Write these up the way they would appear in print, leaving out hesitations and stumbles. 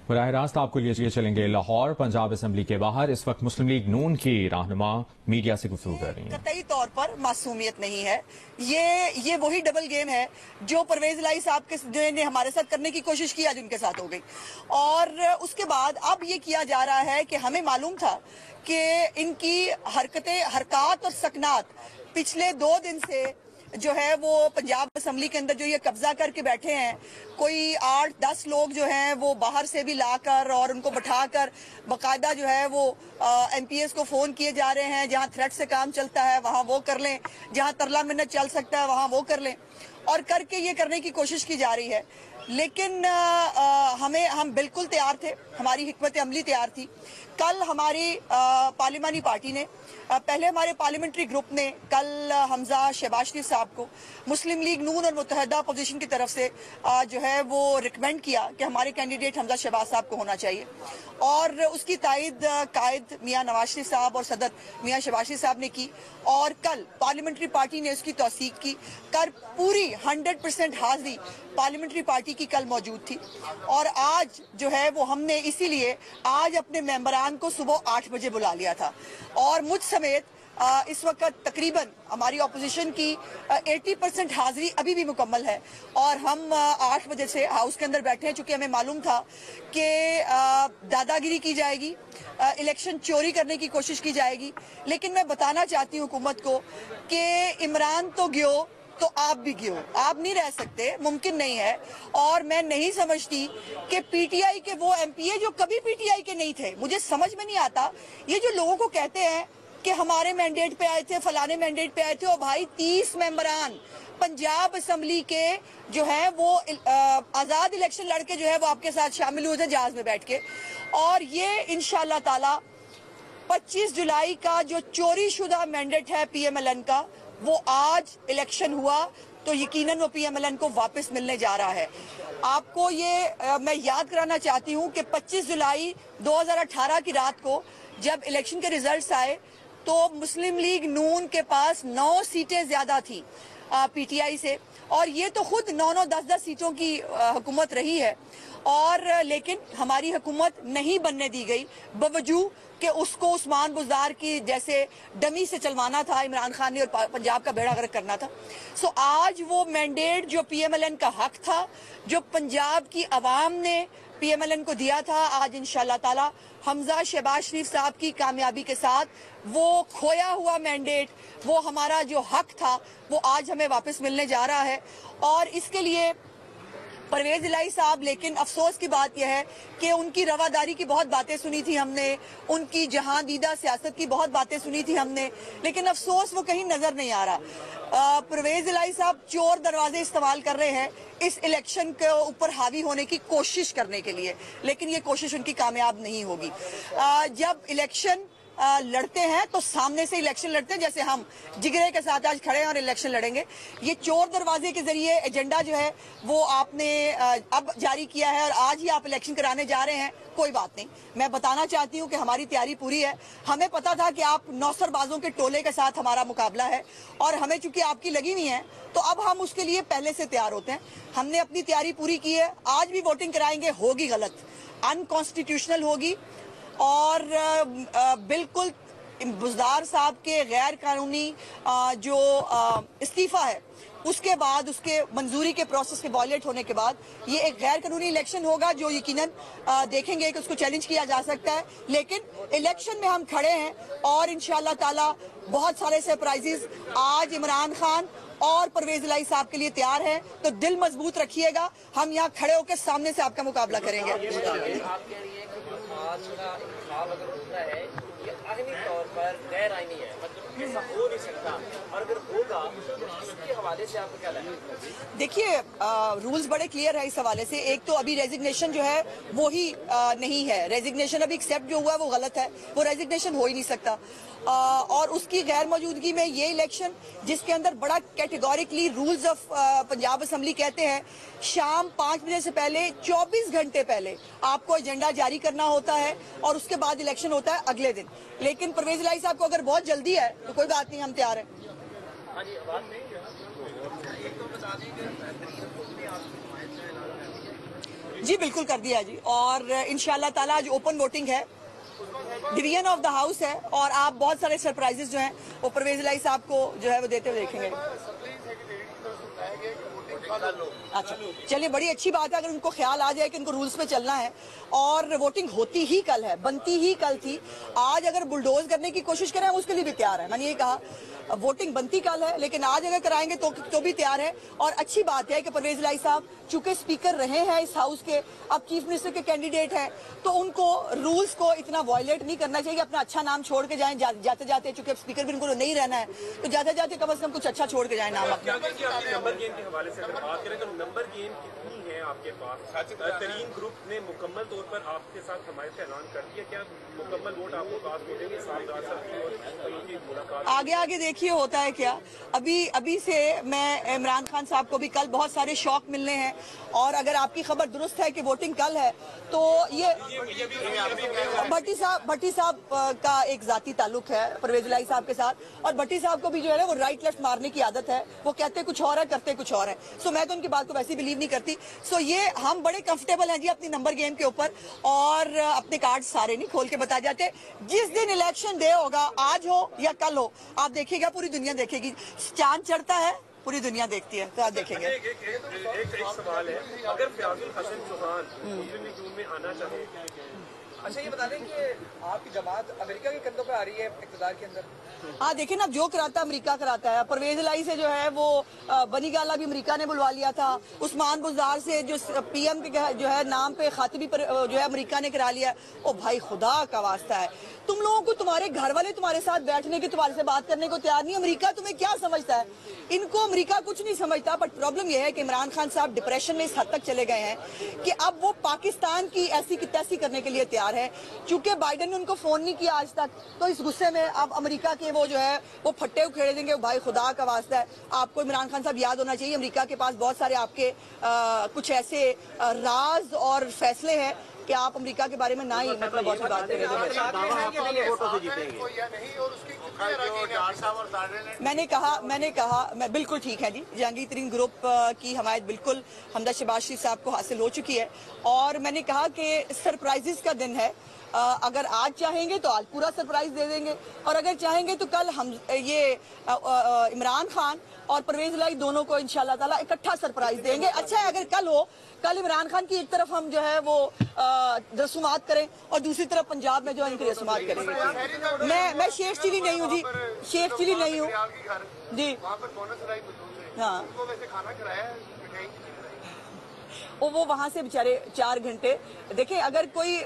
बराह रास्त आपको लिए चलेंगे लाहौर। पंजाब असेंबली के बाहर इस वक्त मुस्लिम लीग नून की रहनुमा मीडिया से गुफ्तगू कर रही हैं। कतई तौर पर मासूमियत नहीं है। ये वही डबल गेम है जो परवेज इलाही साहब के ने हमारे साथ करने की कोशिश की, आज उनके साथ हो गई। और उसके बाद अब ये किया जा रहा है कि हमें मालूम था कि इनकी हरकत और सकनात पिछले 2 दिन से जो है वो पंजाब असेंबली के अंदर जो ये कब्जा करके बैठे हैं, कोई 8-10 लोग जो हैं वो बाहर से भी लाकर और उनको बैठाकर बाकायदा जो है वो एमपीएस को फोन किए जा रहे हैं। जहां थ्रेट से काम चलता है वहां वो कर लें, जहां तरला मिन्नत चल सकता है वहां वो कर लें, और करके ये करने की कोशिश की जा रही है। लेकिन हम बिल्कुल तैयार थे, हमारी हिकमत अमली तैयार थी। कल हमारी पार्लिमानी पार्टी ने पहले हमारे पार्लियामेंट्री ग्रुप ने कल हमजा शहबाज शरीफ साहब को मुस्लिम लीग नून और मुत्तहदा अपोजिशन की तरफ से जो है वो रिकमेंड किया कि हमारे कैंडिडेट हमजा शहबाज साहब को होना चाहिए, और उसकी तायद कायद मियां नवाज शरीफ साहब और सदर मियां शहबाज शरीफ साहब ने की। और कल पार्लियामेंट्री पार्टी ने उसकी तौसीक की कर पूरी 100% हाजिरी पार्लियामेंट्री पार्टी की कल मौजूद थी। और आज जो है वो हमने इसीलिए आज अपने मेंबरान को सुबह 8 बजे बुला लिया था, और मुझ समेत इस वक्त तकरीबन हमारी ऑपोजिशन की 80% हाजिरी अभी भी मुकम्मल है। और हम 8 बजे से हाउस के अंदर बैठे हैं, चूंकि हमें मालूम था कि दादागिरी की जाएगी, इलेक्शन चोरी करने की कोशिश की जाएगी। लेकिन मैं बताना चाहती हूँ हुकूमत को कि इमरान तो गियो तो आप भी गियो, आप नहीं रह सकते, मुमकिन नहीं है। और मैं नहीं समझती कि पीटीआई के वो एमपीए जो कभी पीटीआई के नहीं थे, मुझे समझ में नहीं आता ये जो लोगों को कहते हैं कि हमारे मैंडेट पे आए थे, फलाने मैंडेट पे आए थे। और भाई 30 मेंबरान पंजाब असेंबली के जो है वो आजाद इलेक्शन लड़के जो है वो आपके साथ शामिल हुए थे जहाज में बैठ के। और ये इंशाअल्लाह ताला 25 जुलाई का जो चोरी शुदा मैंडेट है पीएमएलएन का, वो आज इलेक्शन हुआ तो यकीनन वो पीएमएलएन को वापस मिलने जा रहा है। आपको ये मैं याद कराना चाहती हूँ कि 25 जुलाई 2018 की रात को जब इलेक्शन के रिजल्ट्स आए तो मुस्लिम लीग नून के पास 9 सीटें ज्यादा थी पीटीआई से, और ये तो खुद 9-9, 10-10 सीटों की हुकूमत रही है। और लेकिन हमारी हुकूमत नहीं बनने दी गई, बावजूद कि उसको उस्मान बुज़दार की जैसे डमी से चलवाना था इमरान खान ने और पंजाब का बेड़ा गर्क करना था। सो आज वो मैंडेट जो पीएमएलएन का हक था, जो पंजाब की आवाम ने पीएमएलएन को दिया था, आज इंशाअल्लाह ताला हमजा शहबाज शरीफ साहब की कामयाबी के साथ वो खोया हुआ मैंडेट, वो हमारा जो हक था, वो आज हमें वापस मिलने जा रहा है। और इसके लिए परवेज इलाही साहब, लेकिन अफसोस की बात यह है कि उनकी रवादारी की बहुत बातें सुनी थी हमने, उनकी जहां दीदा सियासत की बहुत बातें सुनी थी हमने, लेकिन अफसोस वो कहीं नजर नहीं आ रहा। परवेज इलाही साहब चोर दरवाजे इस्तेमाल कर रहे हैं इस इलेक्शन के ऊपर हावी होने की कोशिश करने के लिए, लेकिन ये कोशिश उनकी कामयाब नहीं होगी। जब इलेक्शन लड़ते हैं तो सामने से इलेक्शन लड़ते हैं, जैसे हम जिगरे के साथ आज खड़े हैं और इलेक्शन लड़ेंगे। ये चोर दरवाजे के जरिए एजेंडा जो है वो आपने अब जारी किया है और आज ही आप इलेक्शन कराने जा रहे हैं, कोई बात नहीं। मैं बताना चाहती हूँ कि हमारी तैयारी पूरी है। हमें पता था कि आप नौसरबाजों के टोले के साथ हमारा मुकाबला है, और हमें चूंकि आपकी लगी हुई है तो अब हम उसके लिए पहले से तैयार होते हैं। हमने अपनी तैयारी पूरी की है। आज भी वोटिंग कराएंगे, होगी गलत, अनकॉन्स्टिट्यूशनल होगी, और बिल्कुल बुज़दार साहब के गैर कानूनी जो इस्तीफा है उसके बाद, उसके मंजूरी के प्रोसेस के वॉयलेट होने के बाद ये एक गैर कानूनी इलेक्शन होगा, जो यकीनन देखेंगे कि उसको चैलेंज किया जा सकता है। लेकिन इलेक्शन में हम खड़े हैं और इंशाअल्लाह ताला बहुत सारे सरप्राइजेस आज इमरान खान और परवेज इलाही साहब के लिए तैयार है। तो दिल मजबूत रखिएगा, हम यहाँ खड़े होकर सामने से आपका मुकाबला करेंगे। तौर पर गैर आईनी है, मतलब ऐसा हो नहीं सकता, और अगर होगा तो इसके हवाले से आपको क्या लगता है? देखिए, रूल्स बड़े क्लियर है इस हवाले से। एक तो अभी रेजिग्नेशन जो है वो ही नहीं है, रेजिग्नेशन अभी एक्सेप्ट जो हुआ है वो गलत है, वो रेजिग्नेशन हो ही नहीं सकता। और उसकी गैर मौजूदगी में ये इलेक्शन, जिसके अंदर बड़ा categorically rules of Punjab assembly कहते हैं शाम 5 बजे से पहले 24 घंटे पहले आपको एजेंडा जारी करना होता है, और उसके बाद इलेक्शन होता है अगले दिन। लेकिन परवेज इलाही साहब को अगर बहुत जल्दी है तो कोई बात नहीं, हम तैयार हैं। जी बिल्कुल कर दिया जी, और इंशाल्लाह ताला आज ओपन वोटिंग है, डिवीजन ऑफ द हाउस है, और आप बहुत सारे सरप्राइजेस जो हैं वो परवेज इलाही साहब को जो है वो देते हुए देखेंगे। अच्छा चलिए, बड़ी अच्छी बात है अगर उनको ख्याल आ जाए कि उनको रूल्स पे चलना है। और वोटिंग होती ही कल है, बनती ही कल थी। आज अगर बुलडोज करने की कोशिश करें उसके लिए भी तैयार है। मैंने ये कहा वोटिंग बनती कल है, लेकिन आज अगर कराएंगे तो भी तैयार है। और अच्छी बात है कि परवेज इलाही साहब चूंकि स्पीकर रहे हैं इस हाउस के, अब चीफ मिनिस्टर के कैंडिडेट हैं, तो उनको रूल्स को इतना वायलेट नहीं करना चाहिए। अपना अच्छा नाम छोड़ के जाएं जाते जाते, चूंकि अब स्पीकर भी उनको नहीं रहना है, तो जाते जाते कम से कम कुछ अच्छा छोड़ के जाए नाम अपना। नंबर गेम के हवाले से अगर बात करें तो नंबर गेम कितनी है आपके पास? तरीन ग्रुप ने मुकम्मल तौर पर आपके साथ हमायत का ऐलान कर दिया, क्या मुकम्मल वोट आपको पास मिलेंगे? आगे आगे देखिए होता है क्या। अभी से मैं इमरान खान साहब को भी कल बहुत सारे शौक मिलने हैं, और अगर आपकी खबर दुरुस्त है कि वोटिंग कल है, तो ये भट्टी साहब का एक जाती ताल्लुक है परवेज इलाही साहब के साथ, और भट्टी साहब को भी जो है ना वो राइट लेफ्ट मारने की आदत है। वो कहते कुछ और है, करते कुछ और है। सो मैं तो उनकी बात को वैसे बिलीव नहीं करती। सो ये हम बड़े कंफर्टेबल हैं जी अपनी नंबर गेम के ऊपर, और अपने कार्ड सारे नहीं खोल के बता जाते। जिस दिन इलेक्शन डे होगा, आज हो या कल हो, आप देखिएगा पूरी दुनिया देखेगी। चांद चढ़ता है, पूरी दुनिया देखती है, तो आप देखेंगे। एक सवाल है, अगर फयाजुल हसन चौहान मुस्लिम लीग में आना चाहे, अच्छा ये बता दें कि आपकी जमात अमेरिका के कंधों पे आ रही है इक़्तिदार के अंदर। हाँ देखिए ना, जो कराता अमेरिका कराता है। परवेज इलाही से जो है वो बनी गाला भी अमेरिका ने बुलवा लिया था। उस्मान बुज़दार से जो पीएम के जो है नाम पे खातिबी पर जो है अमेरिका ने करा लिया। ओ भाई खुदा का वास्ता है, तुम लोगों को तुम्हारे घर वाले तुम्हारे साथ बैठने की, तुम्हारे से बात करने को तैयार नहीं। अमेरिका तुम्हें क्या समझता है? इनको अमेरिका कुछ नहीं समझता। बट प्रॉब्लम यह है कि इमरान खान साहब डिप्रेशन में इस हद तक चले गए हैं कि अब वो पाकिस्तान की ऐसी की तैसी करने के लिए तैयार है। चूंकि बाइडेन ने उनको फोन नहीं किया आज तक, तो इस गुस्से में अब अमेरिका के वो जो है वो फट्टे उखेड़ देंगे। भाई खुदा का वास्ता है, आपको इमरान खान साहब याद होना चाहिए, अमेरिका के पास बहुत सारे आपके कुछ ऐसे राज और फैसले हैं कि आप अमेरिका के बारे में ना ही मतलब बहुत सी बात करें। मैंने कहा मैं बिल्कुल ठीक है जी। जहांगीर तरीन ग्रुप की हमायत बिल्कुल हमदा शहबाज शरीफ साहब को हासिल हो चुकी है, और मैंने कहा कि सरप्राइजेस का दिन है। अगर आज चाहेंगे तो आज पूरा सरप्राइज दे देंगे, और अगर चाहेंगे तो कल हम ये इमरान खान और परवेज इलाही दोनों को इंशाल्लाह ताला इकट्ठा सरप्राइज देंगे। अच्छा है अगर कल हो, कल इमरान खान की एक तरफ हम जो है वो रसूमात करें और दूसरी तरफ पंजाब में जो है इनकी रसूमात करेंगे। मैं शेख चिली नहीं हूँ जी, शेख चिली नहीं हूँ जी। हाँ वो वहां से बेचारे 4 घंटे देखें, अगर कोई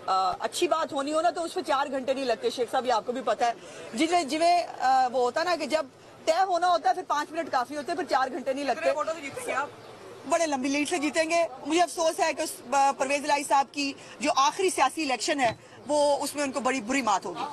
अच्छी बात होनी हो ना तो उस पर 4 घंटे नहीं लगते शेख साहब, ये आपको भी पता है। जिਵੇਂ वो होता ना कि जब तय होना होता है फिर 5 मिनट काफी होते हैं, फिर 4 घंटे नहीं लगते। वोटों से जीतेंगे आप? बड़े लंबी लीड से जीतेंगे। मुझे अफसोस है कि उस परवेज इलाही साहब की जो आखिरी सियासी इलेक्शन है वो उसमें उनको बड़ी बुरी मात होगी।